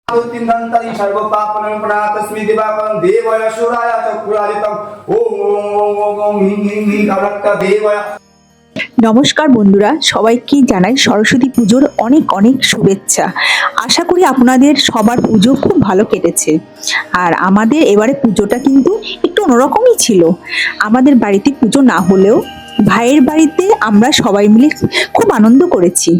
তিনদন্তারি সর্বপাপনম্পনা তস্মি দিবাকরং দেবয়া সুরায়া চক্ষুরাদিতং ওম ওম ওম ওম ওম হিং হিং হিং কামাক্কা দেবয়া। নমস্কার বন্ধুরা, সবাইকে জানাই সরস্বতী পুজোর অনেক অনেক শুভেচ্ছা। আশা করি আপনাদের সবার পুজো খুব ভালো কেটেছে। আর আমাদের এবারে পুজোটা কিন্তু একটু অন্যরকমই ছিল। আমাদের বাড়িতে পুজো না হলেও ভাইয়ের বাড়িতে আমরা সবাই মিলে খুব আনন্দ করেছি।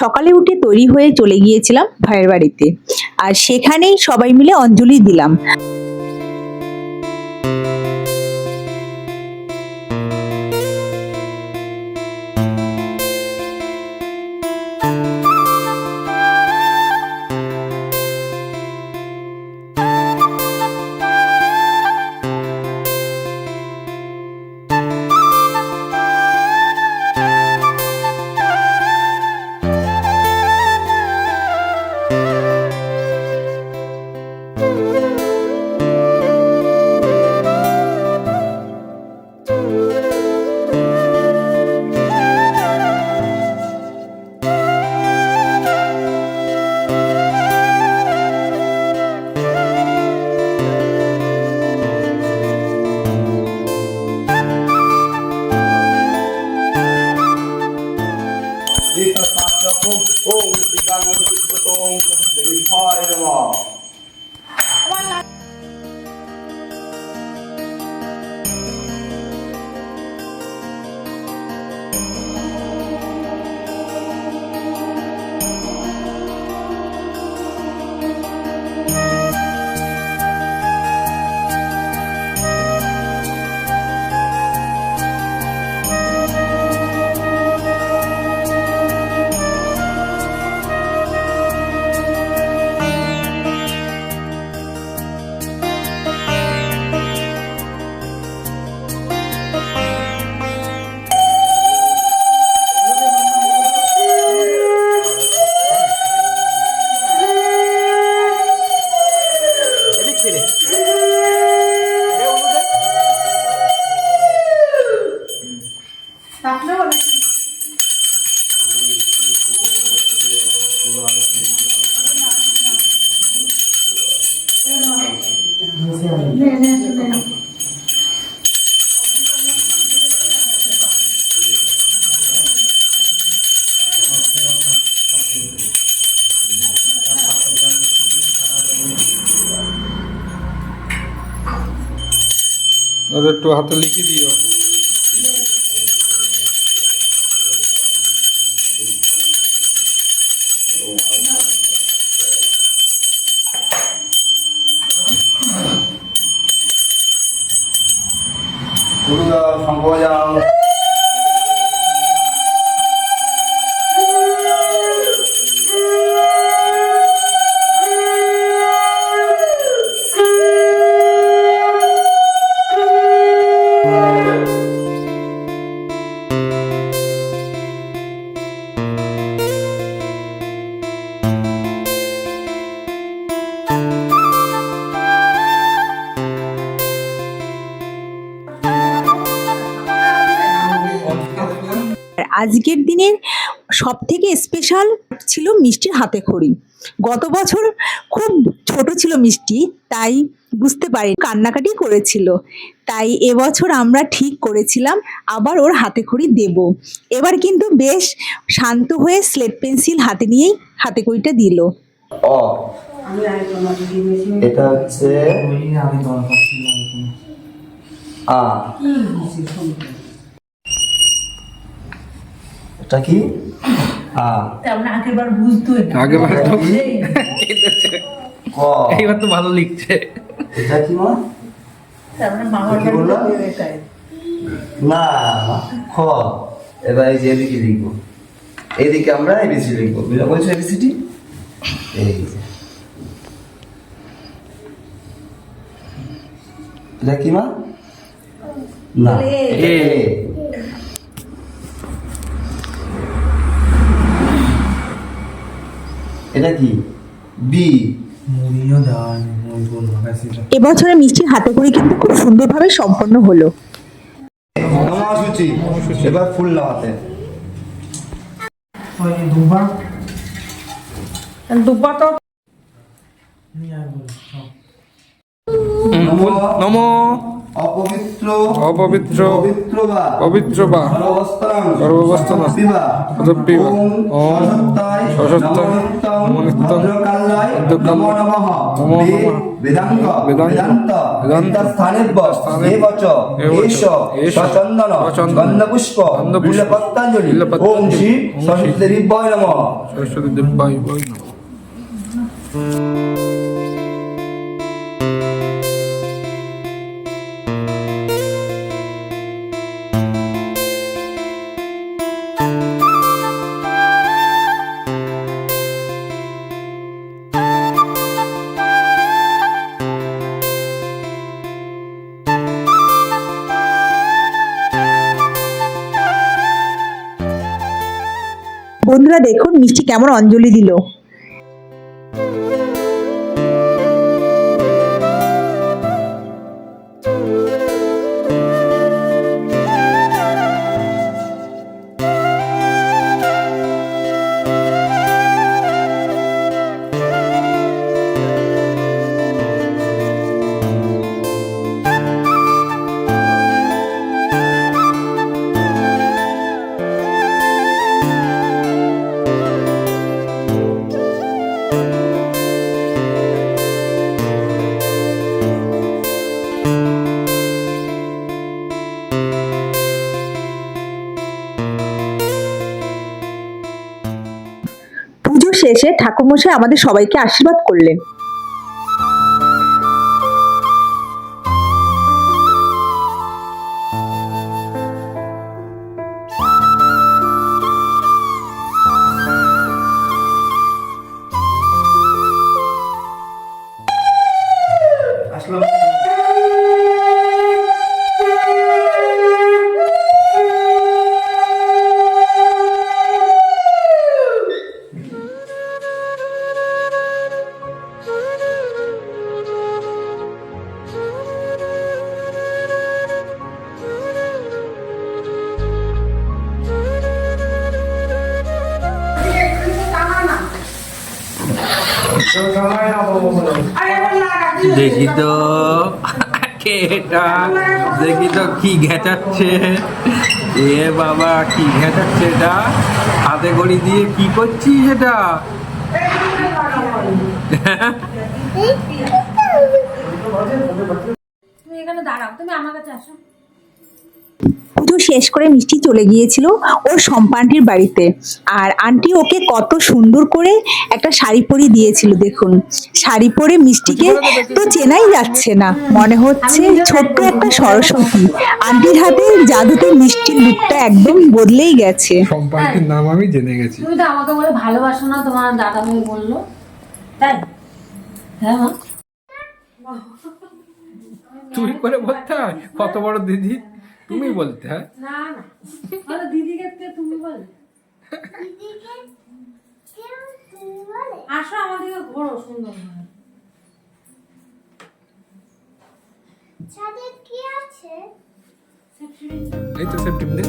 সকালে উঠে তৈরি হয়ে চলে গিয়েছিলাম ভাইয়ের বাড়িতে, আর সেখানেই সবাই মিলে অঞ্জলি দিলাম। আর একটু হাতে লিখে দিও। গুরুদা সম্ভজাং আজকের দিনের সব থেকে স্পেশাল ছিল মিষ্টির হাতে খড়ি। গত বছর খুব ছোট ছিল মিষ্টি, তাই বুঝতে পারি কান্নাকাটি করেছিল। তাই এবছর আমরা ঠিক করেছিলাম আবার ওর হাতে খড়ি দেব। এবার কিন্তু বেশ শান্ত হয়ে স্লেট পেন্সিল হাতে নিয়েই হাতে খড়িটা দিল। অ এটা হচ্ছে আ, এটা কি আগেবার বুঝতো আগেবার তো ক, এইবার তো ভালো লিখছে। এটা কি মা? মামার কি বললো? না খ। এবার এই যে এদিকে লিখবো, এইদিকে আমরা এবিসি লিখবো। বুঝা বলছো এবিসিটি? এই যে এটা কি মা? না, এ। এটা কি? বি। এবছরে মিষ্টির হাতে খড়ি কিন্তু খুব সুন্দরভাবে সম্পন্ন হলো। নমঃসূচি। এবার ফুল লাগাতে। দুব্বা তো নমো অপবিত্র অপবিত্র পবিত্র বা পবিত্র বা সর্বস্থান সর্বস্থান তদপিবা ওম সশস্তায় সশস্তায় নমনিত্যং ভদ্রকাল্যায় ভদ্রকাল্যায় নমো নমঃ নমো নমঃ বেদাঙ্গ বেদান্ত বেদান্ত স্থানেব্য এবচ এষ সচন্দন গন্ধপুষ্প বিল্বপত্রাঞ্জলি ওম শ্রী সরস্বতী দেবীভ্যায় নমঃ। সরস্বতী দেবায় বৈ নমঃ। বন্ধুরা দেখুন মিষ্টি কেমন অঞ্জলি দিল। পুজো শেষে ঠাকুরমশাই আমাদের সবাইকে আশীর্বাদ করলেন। আসলাম। দেখি তো কে এটা, দেখি তো কি ঘেঁচাচ্ছে। এ বাবা কি ঘেঁচাচ্ছে এটা, হাতে ঘড়ি দিয়ে কি করছিস এটা? তুমি এখানে দাঁড়াও, তুমি আমার কাছে আসো। পুজো শেষ করে মিষ্টি চলে গিয়েছিল ওর সম্পা আন্টির বাড়িতে। আর আন্টি ওকে কত সুন্দর করে একটা শাড়ি পরিয়ে দিয়েছিল। দেখুন শাড়ি পরে মিষ্টিকে তো চেনাই যাচ্ছে না, মনে হচ্ছে ছোট্ট একটা সরস্বতী। আন্টির হাতে জাদুতে মিষ্টির লুকটা একদম বদলেই গেছে। সম্পর্কের নাম আমি জেনে গেছি। তুমি তো আমাকে বলে ভালোবাসো না, তোমার দাদা ভাই বললো তাই। হ্যাঁ মা, তুই করে বলতে হয়, কত বড় দিদি তুমি বলতে হয়। না না, বলো দিদিকে তুমি বলে। আসো আমাদেরকে ঘোরো সুন্দর ভাবে। ছাদে কি আছে? এই তো সেপ্টেম্বর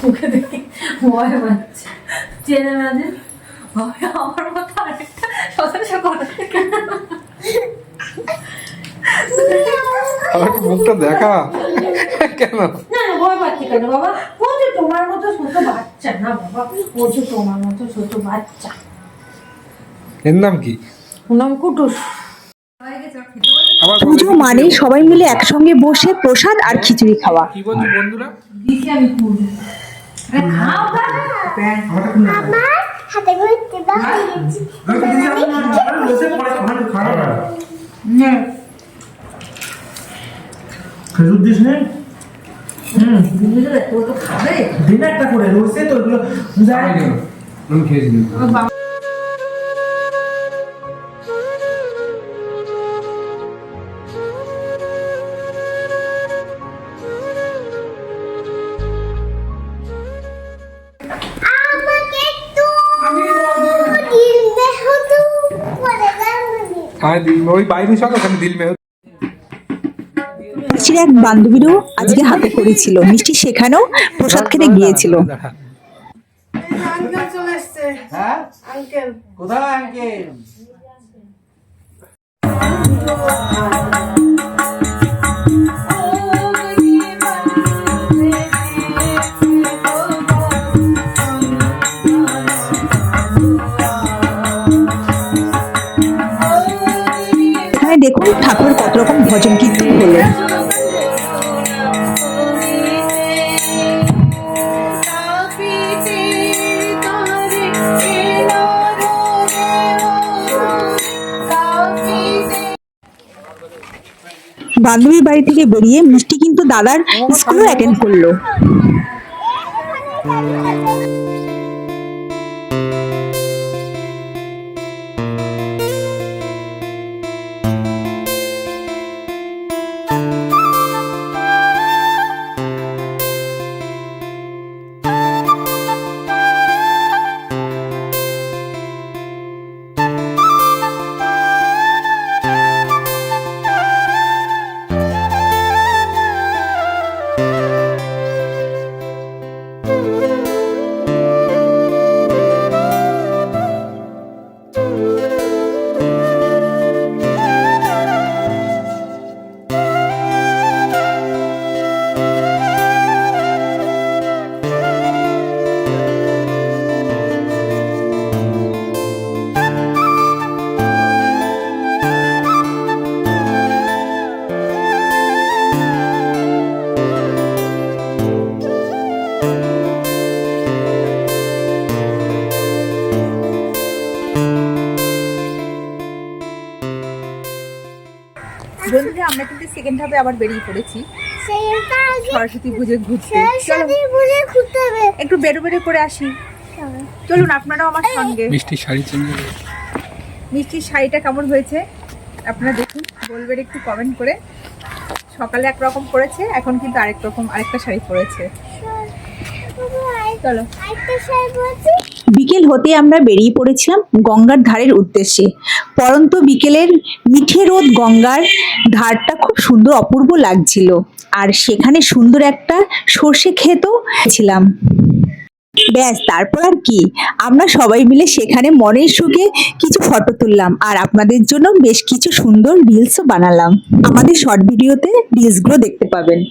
ওকে দেখে ভয় পাচ্ছে, চেনে মাঝে ভয়। আমার মতো আরেকটা সদস্য কথা মুখটা দেখা। কেন? না না, ভয় পাচ্ছি কেন বাবা? ও যে তোমার মতো ছোট বাচ্চা না বাবা, ও যে তোমার মতো ছোট বাচ্চা। এর নাম কি? ওর নাম কুটুস। আবার বলো, পুজো মানে সবাই মিলে একসঙ্গে বসে প্রসাদ আর খিচুড়ি খাওয়া। কি বলছো বন্ধুরা? দিছি আমি কুটুস। খাও আমার হাতে করে দিবা হয়েছে খেজুর দিস নে ও তো খাবে। দিন একটা করে রয়েছে তো ওগুলো যায় আমি খেয়েছি। আমাকে একটু দিল দে হতো পরে গান হ্যাঁ, ওই বাইরে সব ওখানে দিল মে। মিষ্টির এক বান্ধবীরও আজকে হাতে খড়ি ছিল, মিষ্টি সেখানেও প্রসাদ খেতে গিয়েছিল। আঙ্কেল চলে এসছে। হ্যাঁ আঙ্কেল কোথায় আঙ্কেল? এখানে দেখুন ঠাকুরের কত রকম ভজন কীর্তন হলো। বান্ধবীর বাড়ি থেকে বেরিয়ে মিষ্টি কিন্তু দাদার স্কুলও অ্যাটেন্ড করলো। বন্ধুরা, আমরা কিন্তু সেকেন্ড হাফে আবার বেরিয়ে পড়েছি সেইটা আগে সরস্বতী পুজো ঘুরতে। সরস্বতী পুজো ঘুরতে হবে একটু বেরো বেরো করে আসি, চলুন আপনারাও আমার সঙ্গে। মিষ্টি শাড়ি চেঞ্জ। মিষ্টির শাড়িটা কেমন হয়েছে আপনারা দেখুন, বলবেন একটু কমেন্ট করে। সকালে একরকম পরেছে, এখন কিন্তু আরেকটা শাড়ি পরেছে। চলো। বিকেল হতে আমরা বেরিয়ে পড়েছিলাম গঙ্গার ধারের উদ্দেশ্যে। পরন্ত বিকেলের মিঠে রোদ গঙ্গার ধারটা খুব সুন্দর অপূর্ব লাগছিল, আর সেখানে সুন্দর একটা সর্ষে ক্ষেতও ছিলাম। ব্যাস, তারপর আর কি, আমরা সবাই মিলে সেখানে মনের সুখে কিছু ফটো তুললাম, আর আপনাদের জন্য বেশ কিছু সুন্দর রিলসও বানালাম। আমাদের শর্ট ভিডিওতে রিলসগুলো দেখতে পাবেন।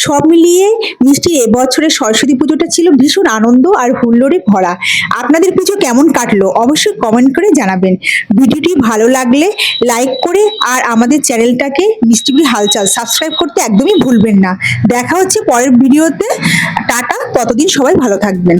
সব মিলিয়ে মিষ্টির এবছরের সরস্বতী পুজোটা ছিল ভীষণ আনন্দ আর হুল্লোড়ে ভরা। আপনাদের পুজো কেমন কাটলো অবশ্যই কমেন্ট করে জানাবেন। ভিডিওটি ভালো লাগলে লাইক করে আর আমাদের চ্যানেলটাকে মিষ্টির হালচাল সাবস্ক্রাইব করতে একদমই ভুলবেন না। দেখা হচ্ছে পরের ভিডিওতে। টাটা, ততদিন সবাই ভালো থাকবেন।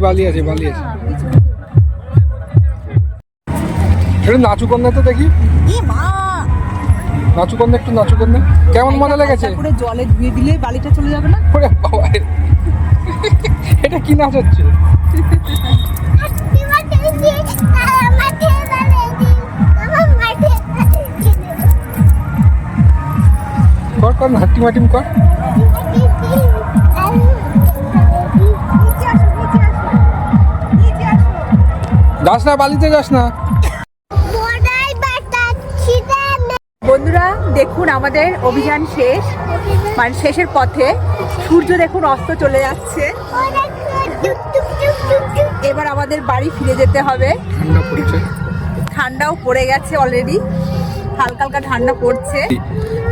বালি আছে, বালি আছে। এটা নাচু কন্যা তো দেখি। নাচু করলে একটু নাচু করলে কেমন মজা লেগেছে? করে জলে ধুয়ে দিলে বালিটা চলে যাবে না? ওরে বাবা, এটা কি নাচ হচ্ছে? কর কর না, হাট্টি মাটিম কর। যাস না, বালিতে যাস না। বন্ধুরা দেখুন আমাদের অভিযান শেষ, মানে শেষের পথে। সূর্য দেখুন অস্ত চলে যাচ্ছে। এবার আমাদের বাড়ি ফিরে যেতে হবে। ঠান্ডা পড়ছে, ঠান্ডাও পড়ে গেছে অলরেডি, হালকা হালকা ঠান্ডা পড়ছে।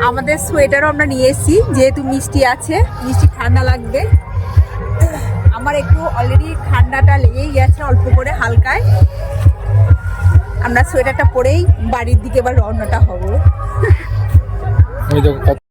আমাদের সোয়েটারও আমরা নিয়ে এসেছি, যেহেতু মিষ্টি আছে, মিষ্টি ঠান্ডা লাগবে। আমার একটু অলরেডি ঠান্ডাটা লেগেই গেছে অল্প করে হালকায়। আমরা সোয়েটারটা পরেই বাড়ির দিকে এবার রওনাটা হবো। ওই দেখো